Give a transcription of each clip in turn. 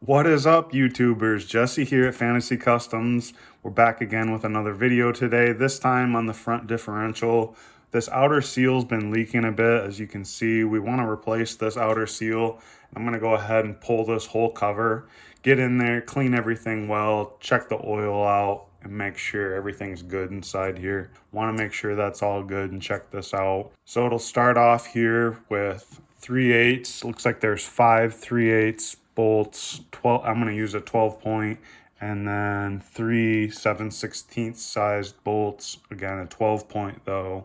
What is up, YouTubers? Jesse here at Fantasy Customs. We're back again with another video today, this time on the front differential. This outer seal's been leaking a bit, as you can see. We want to replace this outer seal. I'm going to go ahead and pull this whole cover, get in there, clean everything well, check the oil out, and make sure everything's good inside here. Want to make sure that's all good and check this out. So it'll start off here with 3/8. Looks like there's 5 3/8 bolts. 12. I'm going to use a 12 point, and then 3 7/16 sized bolts. Again, a 12 point though,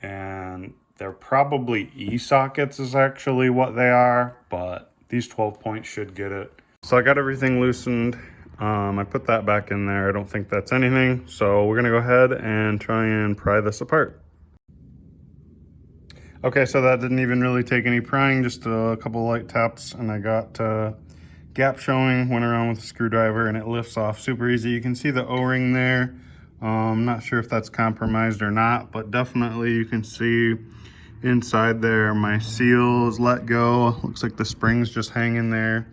and they're probably E-sockets is actually what they are, but these 12 points should get it. So I got everything loosened. I put that back in there. I don't think that's anything. So we're gonna go ahead and try and pry this apart. Okay, so that didn't even really take any prying, just a couple light taps, and I got gap showing, went around with a screwdriver, and it lifts off super easy. You can see the O-ring there. I'm not sure if that's compromised or not, but definitely you can see inside there my seal is let go. Looks like the spring's just hanging there.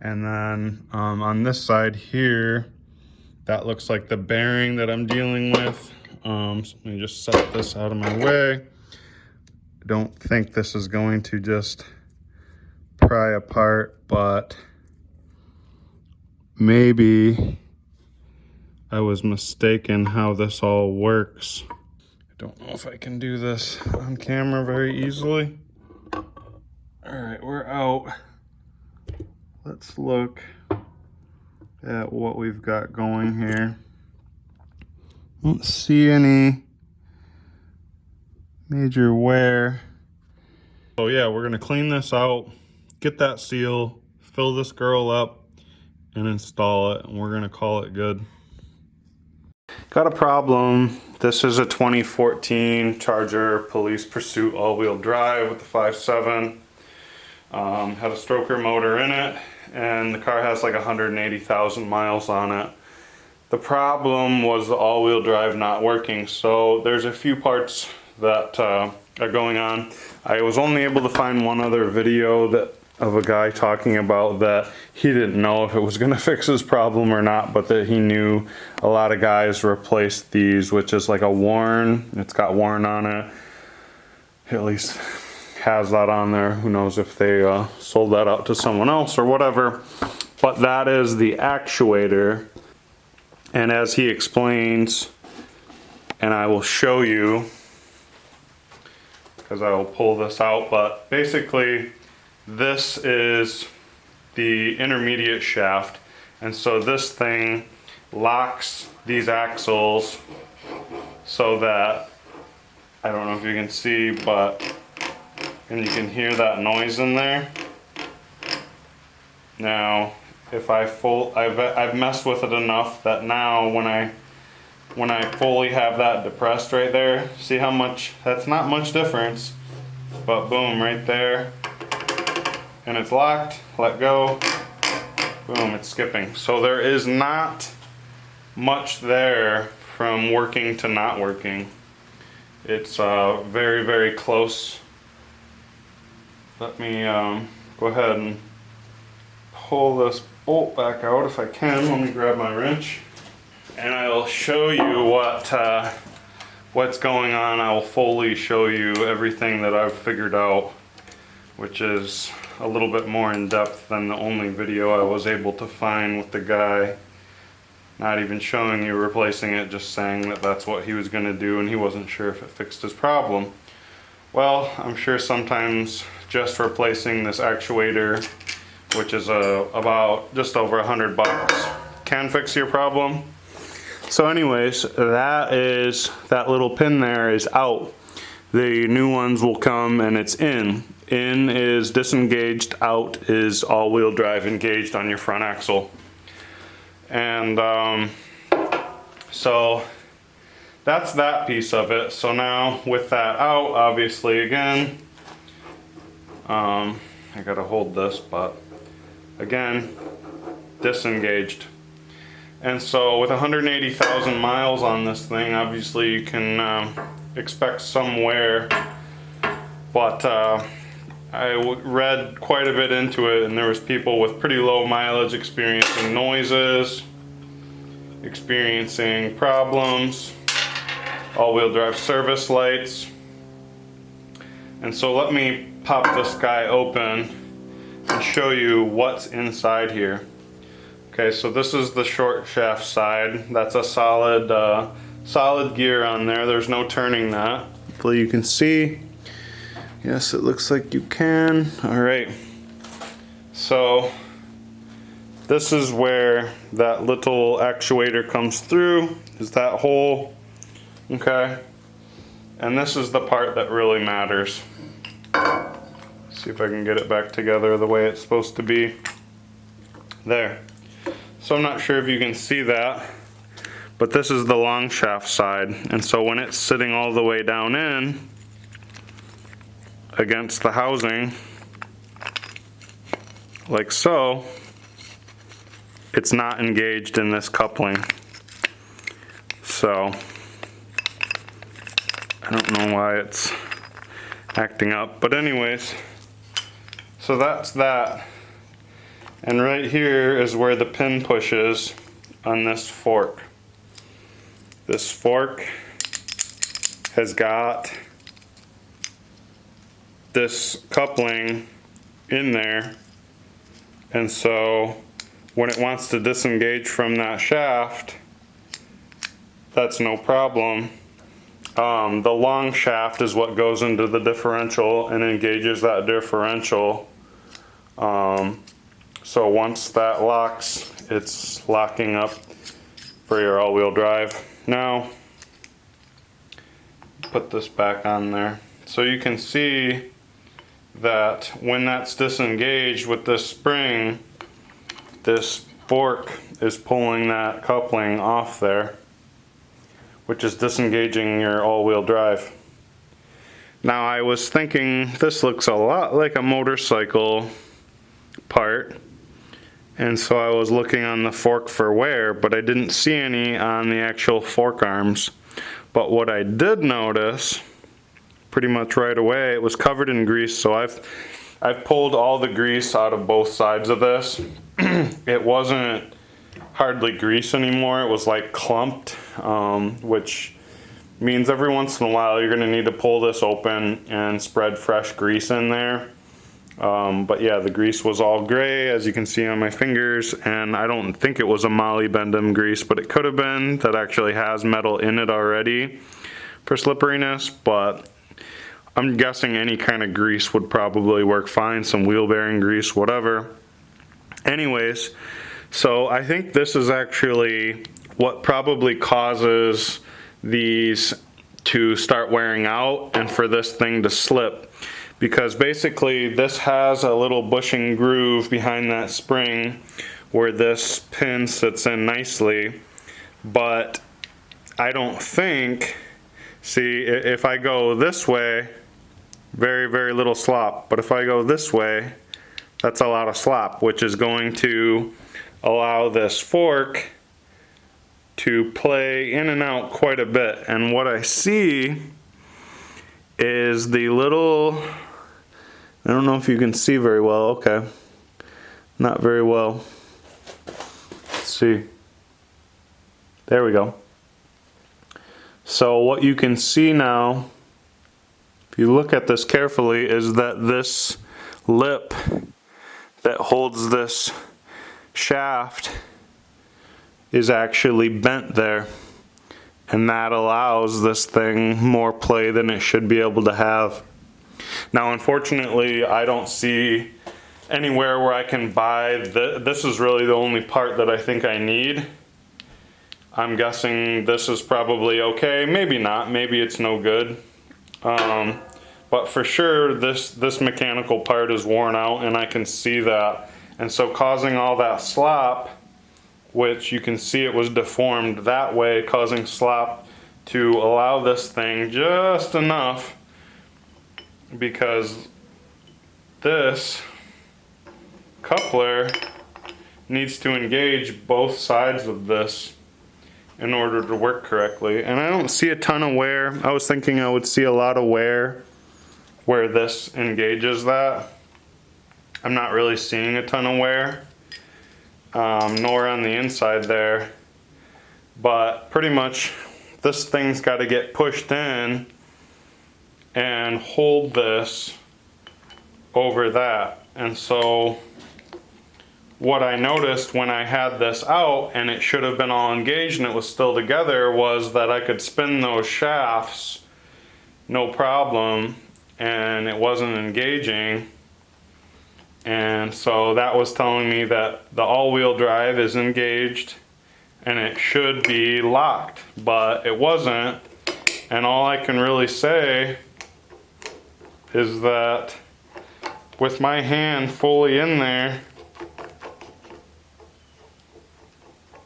And then on this side here, that looks like the bearing that I'm dealing with. So let me just set this out of my way. I don't think this is going to just pry apart, but maybe I was mistaken how this all works. I don't know if I can do this on camera very easily. All right, we're out. Let's look at what we've got going here. Don't see any major wear. So yeah, we're gonna clean this out, get that seal, fill this girl up, and install it, and we're gonna call it good. Got a problem. This is a 2014 Charger Police Pursuit all-wheel drive with the 5.7. Had a stroker motor in it, and the car has like 180,000 miles on it. The problem was the all-wheel drive not working, so there's a few parts that are going on. I was only able to find one other video of a guy talking about that he didn't know if it was going to fix his problem or not, but that he knew a lot of guys replaced these, which is like a Warn. It's got Warn on it. At least has that on there. Who knows if they sold that out to someone else or whatever. But that is the actuator. And as he explains, and I will show you, because I will pull this out, but basically this is the intermediate shaft, and so this thing locks these axles so that, I don't know if you can see, but, and you can hear that noise in there. Now, if I've messed with it enough that now when I fully have that depressed right there, see how much, that's not much difference, but boom, right there, and it's locked, let go, boom, it's skipping. So there is not much there from working to not working. It's very, very close. Let me go ahead and pull this bolt back out if I can. Let me grab my wrench, and I'll show you what's going on. I will fully show you everything that I've figured out, which is a little bit more in depth than the only video I was able to find with the guy not even showing you replacing it, just saying that that's what he was going to do, and he wasn't sure if it fixed his problem. Well, I'm sure sometimes just replacing this actuator, which is about just over $100, can fix your problem. So anyways, that little pin there is out. The new ones will come and it's in. In is disengaged, out is all-wheel drive engaged on your front axle. And so that's that piece of it. So now with that out, obviously again, I gotta hold this, but again, disengaged. And so with 180,000 miles on this thing, obviously you can expect some wear, but read quite a bit into it, and there was people with pretty low mileage experiencing noises, experiencing problems, all-wheel drive service lights. And so let me pop this guy open and show you what's inside here. Okay, so this is the short shaft side. That's a solid, solid gear on there. There's no turning that. Hopefully you can see. Yes, it looks like you can. All right. So this is where that little actuator comes through, is that hole. Okay. And this is the part that really matters. See if I can get it back together the way it's supposed to be. There. So I'm not sure if you can see that, but this is the long shaft side. And so when it's sitting all the way down in against the housing, like so, it's not engaged in this coupling. So I don't know why it's acting up, but anyways, so that's that. And right here is where the pin pushes on this fork. This fork has got this coupling in there, and so when it wants to disengage from that shaft, that's no problem. The long shaft is what goes into the differential and engages that differential. So once that locks, it's locking up for your all-wheel drive. Now, put this back on there. So you can see that when that's disengaged with this spring, this fork is pulling that coupling off there, which is disengaging your all-wheel drive. Now I was thinking this looks a lot like a motorcycle part, and so I was looking on the fork for wear, but I didn't see any on the actual fork arms. But what I did notice pretty much right away, it was covered in grease. So I've pulled all the grease out of both sides of this. It wasn't hardly grease anymore, it was like clumped, which means every once in a while you're going to need to pull this open and spread fresh grease in there. But yeah, the grease was all gray, as you can see on my fingers, and I don't think it was a molybdenum grease, but it could have been. That actually has metal in it already for slipperiness, but I'm guessing any kind of grease would probably work fine, some wheel bearing grease, whatever. Anyways, so I think this is actually what probably causes these to start wearing out and for this thing to slip. Because basically this has a little bushing groove behind that spring where this pin sits in nicely, but I don't think, see, if I go this way, very, very little slop, but if I go this way, that's a lot of slop, which is going to allow this fork to play in and out quite a bit. And what I see is the little, I don't know if you can see very well, okay, not very well. Let's see, there we go. So what you can see now, if you look at this carefully, is that this lip that holds this shaft is actually bent there, and that allows this thing more play than it should be able to have. Now unfortunately I don't see anywhere where I can buy this is really the only part that I think I need. I'm guessing this is probably okay, maybe not, maybe it's no good. But for sure this mechanical part is worn out, and I can see that. And so causing all that slop, which you can see it was deformed that way, causing slop to allow this thing just enough, because this coupler needs to engage both sides of this in order to work correctly. And I don't see a ton of wear. I was thinking I would see a lot of wear where this engages that. I'm not really seeing a ton of wear, nor on the inside there, but pretty much this thing's got to get pushed in and hold this over that. And so what I noticed when I had this out and it should have been all engaged and it was still together was that I could spin those shafts no problem and it wasn't engaging. And so that was telling me that the all-wheel drive is engaged and it should be locked, but it wasn't. And all I can really say is that with my hand fully in there,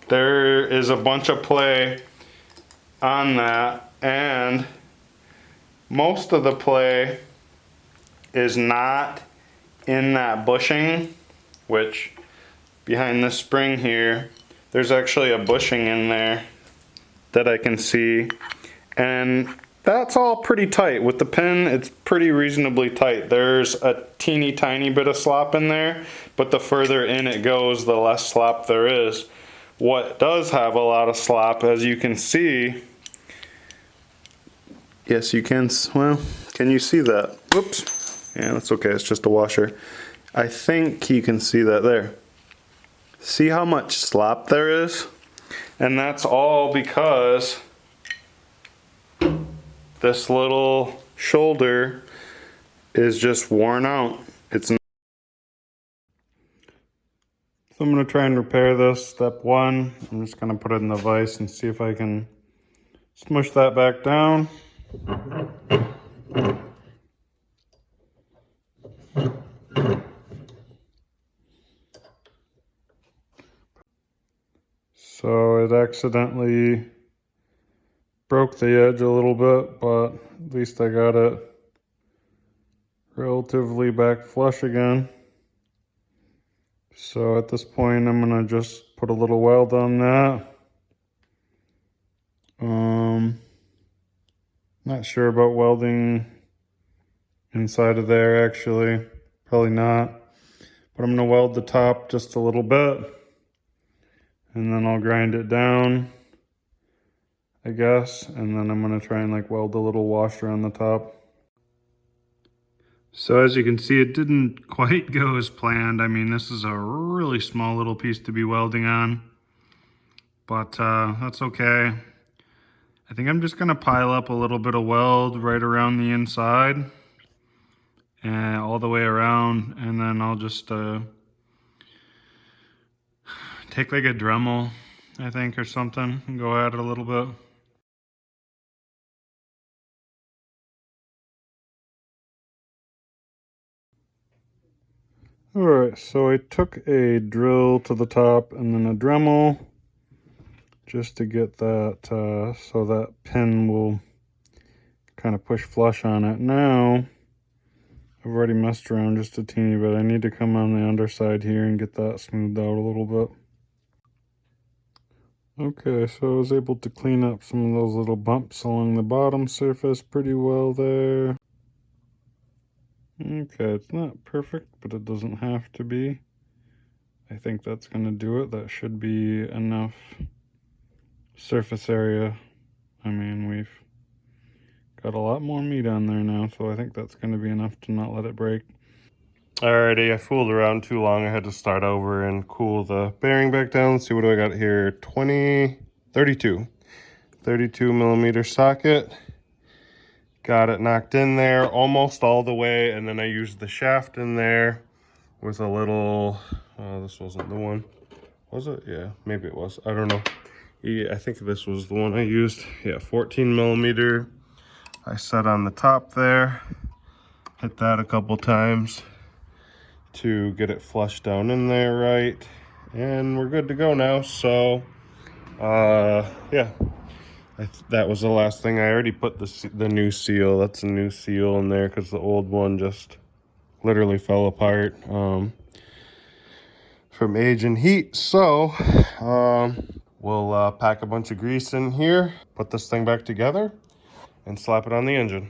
there is a bunch of play on that, and most of the play is not in that bushing, which behind this spring here, there's actually a bushing in there that I can see, and that's all pretty tight. With the pin, it's pretty reasonably tight. There's a teeny tiny bit of slop in there, but the further in it goes, the less slop there is. What does have a lot of slop, as you can see, yes you can, well, can you see that? Whoops. Yeah, that's okay, it's just a washer. I think you can see that there. See how much slop there is? And that's all because this little shoulder is just worn out. It's not. So I'm going to try and repair this. Step one, I'm just going to put it in the vise and see if I can smush that back down. So it accidentally broke the edge a little bit, but at least I got it relatively back flush again. So at this point I'm gonna just put a little weld on that. Not sure about welding inside of there actually, probably not. But I'm gonna weld the top just a little bit and then I'll grind it down, I guess, and then I'm gonna try and like weld a little washer on the top. So as you can see, it didn't quite go as planned. I mean, this is a really small little piece to be welding on, but that's okay. I think I'm just gonna pile up a little bit of weld right around the inside and all the way around, and then I'll just take like a Dremel, I think, or something, and go at it a little bit. Alright, so I took a drill to the top and then a Dremel just to get that so that pin will kind of push flush on it. Now, I've already messed around just a teeny bit. I need to come on the underside here and get that smoothed out a little bit. Okay, so I was able to clean up some of those little bumps along the bottom surface pretty well there. Okay, it's not perfect, but it doesn't have to be. I think that's going to do it. That should be enough surface area. I mean, we've got a lot more meat on there now, so I think that's going to be enough to not let it break. Alrighty, I fooled around too long. I had to start over and cool the bearing back down. Let's see, what do I got here? 32 millimeter socket. Got it knocked in there almost all the way, and then I used the shaft in there with a little, this wasn't the one, was it? Yeah, maybe it was, I don't know. Yeah, I think this was the one I used. Yeah, 14 millimeter. I set on the top there, hit that a couple times to get it flushed down in there right, and we're good to go now. So yeah, that was the last thing. I already put the new seal. That's a new seal in there because the old one just literally fell apart from age and heat. So we'll pack a bunch of grease in here, put this thing back together, and slap it on the engine.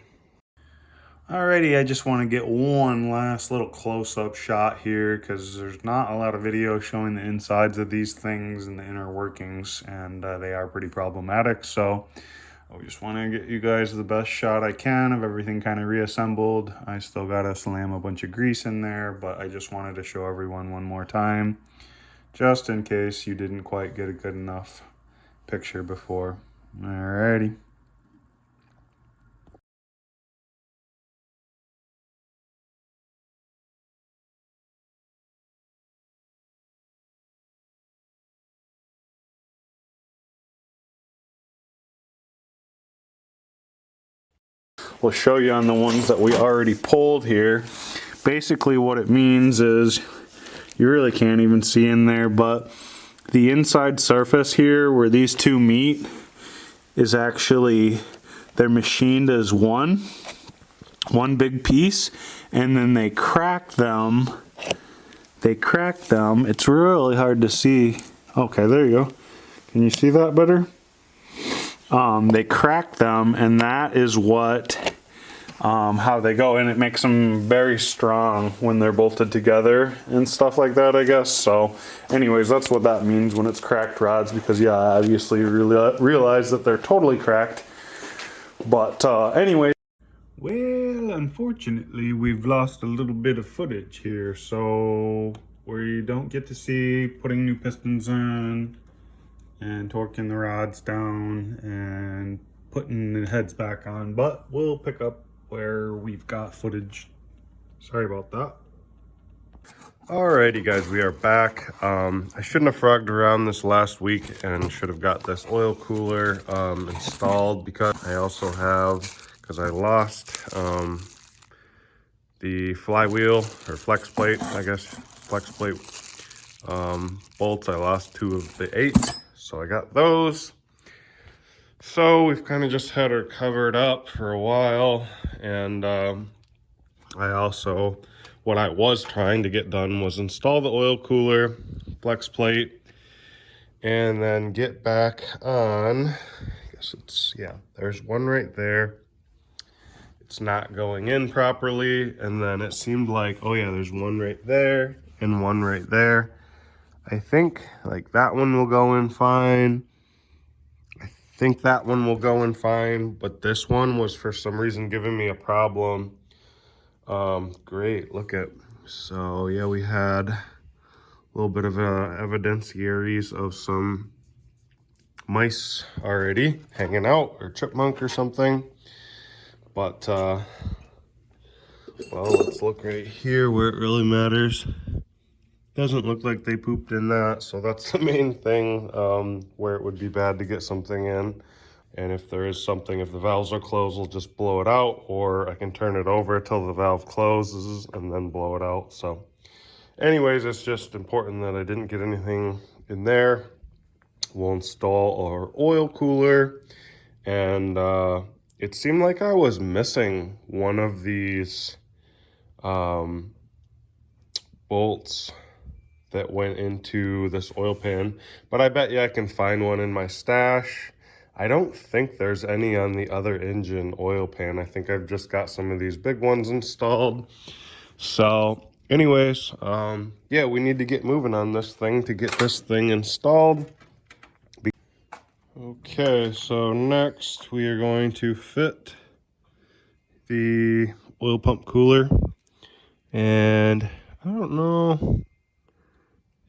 Alrighty, I just want to get one last little close-up shot here because there's not a lot of video showing the insides of these things and the inner workings, and they are pretty problematic. So I just want to get you guys the best shot I can of everything kind of reassembled. I still got to slam a bunch of grease in there, but I just wanted to show everyone one more time, just in case you didn't quite get a good enough picture before. Alrighty. We'll show you on the ones that we already pulled here. Basically what it means is, you really can't even see in there, but the inside surface here where these two meet is actually, they're machined as one big piece, and then they crack them. It's really hard to see. Okay, there you go. Can you see that better? They crack them, and that is what how they go, and it makes them very strong when they're bolted together and stuff like that, I guess. So anyways, that's what that means when it's cracked rods, because yeah, I obviously realize that they're totally cracked. But anyway, well, unfortunately we've lost a little bit of footage here, so we don't get to see putting new pistons in and torquing the rods down and putting the heads back on, but we'll pick up where we've got footage. Sorry about that. Alrighty guys, we are back. I shouldn't have frogged around this last week and should have got this oil cooler installed, because I also have, because I lost the flywheel or flex plate, I guess, flex plate bolts. I lost 2 of the 8, so I got those. So we've kind of just had her covered up for a while, and I also, what I was trying to get done was install the oil cooler, flex plate, and then get back on, I guess it's, yeah, there's one right there. It's not going in properly, and then it seemed like, oh yeah, there's one right there and one right there. I think like that one will go in fine. I think that one will go in fine, but this one was for some reason giving me a problem. Great, look at, so yeah, we had a little bit of evidenciaries of some mice already hanging out, or chipmunk or something. But well, let's look right here where it really matters. Doesn't look like they pooped in that, so that's the main thing, where it would be bad to get something in. And if there is something, if the valves are closed, we'll just blow it out, or I can turn it over till the valve closes and then blow it out. So anyways, it's just important that I didn't get anything in there. We'll install our oil cooler, and it seemed like I was missing one of these bolts that went into this oil pan, but I bet you I can find one in my stash. I don't think there's any on the other engine oil pan. I think I've just got some of these big ones installed. So anyways, yeah, we need to get moving on this thing to get this thing installed. Okay, so next we are going to fit the oil pump cooler, and I don't know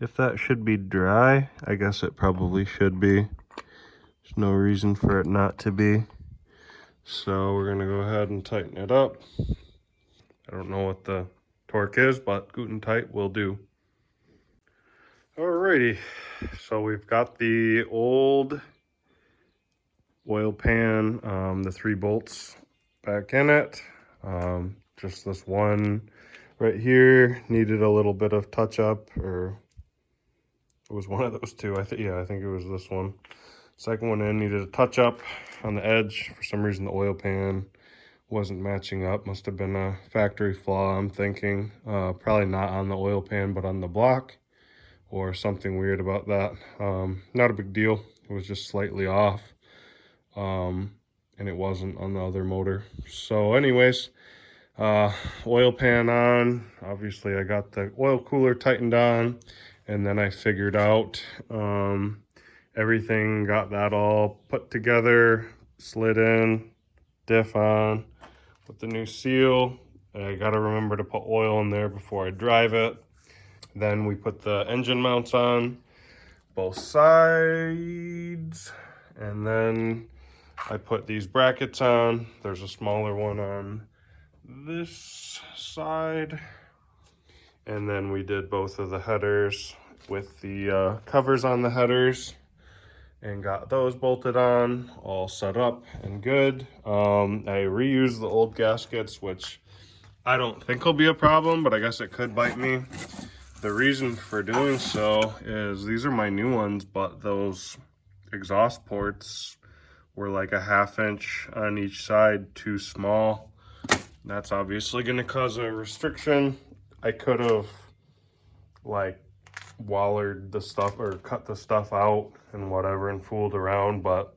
if that should be dry. I guess it probably should be. There's no reason for it not to be. So we're gonna go ahead and tighten it up. I don't know what the torque is, but Guten tight will do. Alrighty, so we've got the old oil pan, the 3 bolts back in it. Just this one right here needed a little bit of touch up, or it was one of those 2. I think it was this one. Second one in needed a touch up on the edge. For some reason the oil pan wasn't matching up. Must have been a factory flaw, I'm thinking. Probably not on the oil pan, but on the block, or something weird about that. Not a big deal. It was just slightly off. And it wasn't on the other motor. So anyways, Oil pan on. Obviously, I got the oil cooler tightened on, and then I figured out everything, got that all put together, slid in, diff on with the new seal. I got to remember to put oil in there before I drive it. Then we put the engine mounts on both sides, and then I put these brackets on. There's a smaller one on this side, and then we did both of the headers with the covers on the headers and got those bolted on, all set up and good. I reused the old gaskets, which I don't think will be a problem, but I guess it could bite me. The reason for doing so is these are my new ones, but those exhaust ports were like a 1/2 inch on each side too small. That's obviously going to cause a restriction. I could have like wallered the stuff or cut the stuff out and whatever and fooled around, but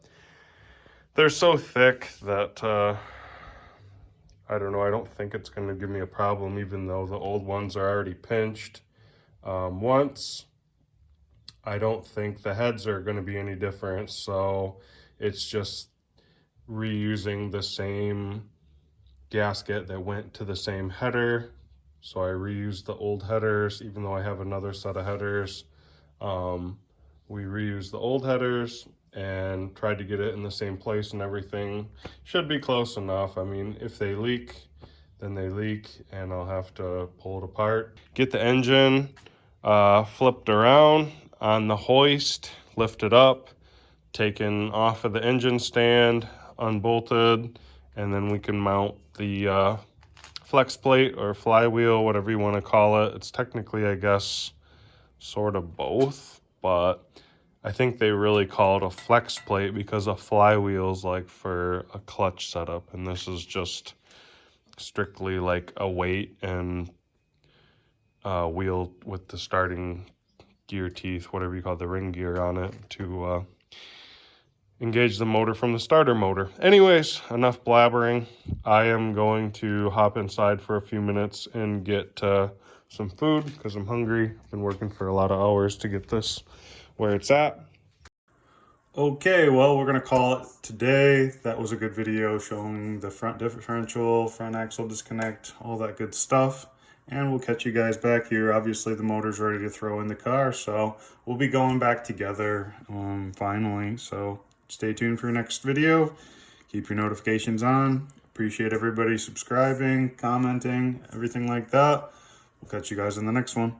they're so thick that I don't know, I don't think it's going to give me a problem, even though the old ones are already pinched once. I don't think the heads are going to be any different, so it's just reusing the same gasket that went to the same header. So I reused the old headers, even though I have another set of headers. We reused the old headers and tried to get it in the same place, and everything should be close enough. I mean, if they leak, then they leak, and I'll have to pull it apart. Get the engine flipped around on the hoist, lift it up, taken off of the engine stand, unbolted, and then we can mount the flex plate or flywheel, whatever you want to call it. It's technically, I guess, sort of both, but I think they really call it a flex plate because a flywheel is like for a clutch setup, and this is just strictly like a weight and wheel with the starting gear teeth, whatever you call it, the ring gear on it, to engage the motor from the starter motor. Anyways, enough blabbering. I am going to hop inside for a few minutes and get some food because I'm hungry. I've been working for a lot of hours to get this where it's at. Okay, well, we're going to call it today. That was a good video showing the front differential, front axle disconnect, all that good stuff. And we'll catch you guys back here. Obviously, the motor's ready to throw in the car, so we'll be going back together finally. So stay tuned for next video. Keep your notifications on. Appreciate everybody subscribing, commenting, everything like that. We'll catch you guys in the next one.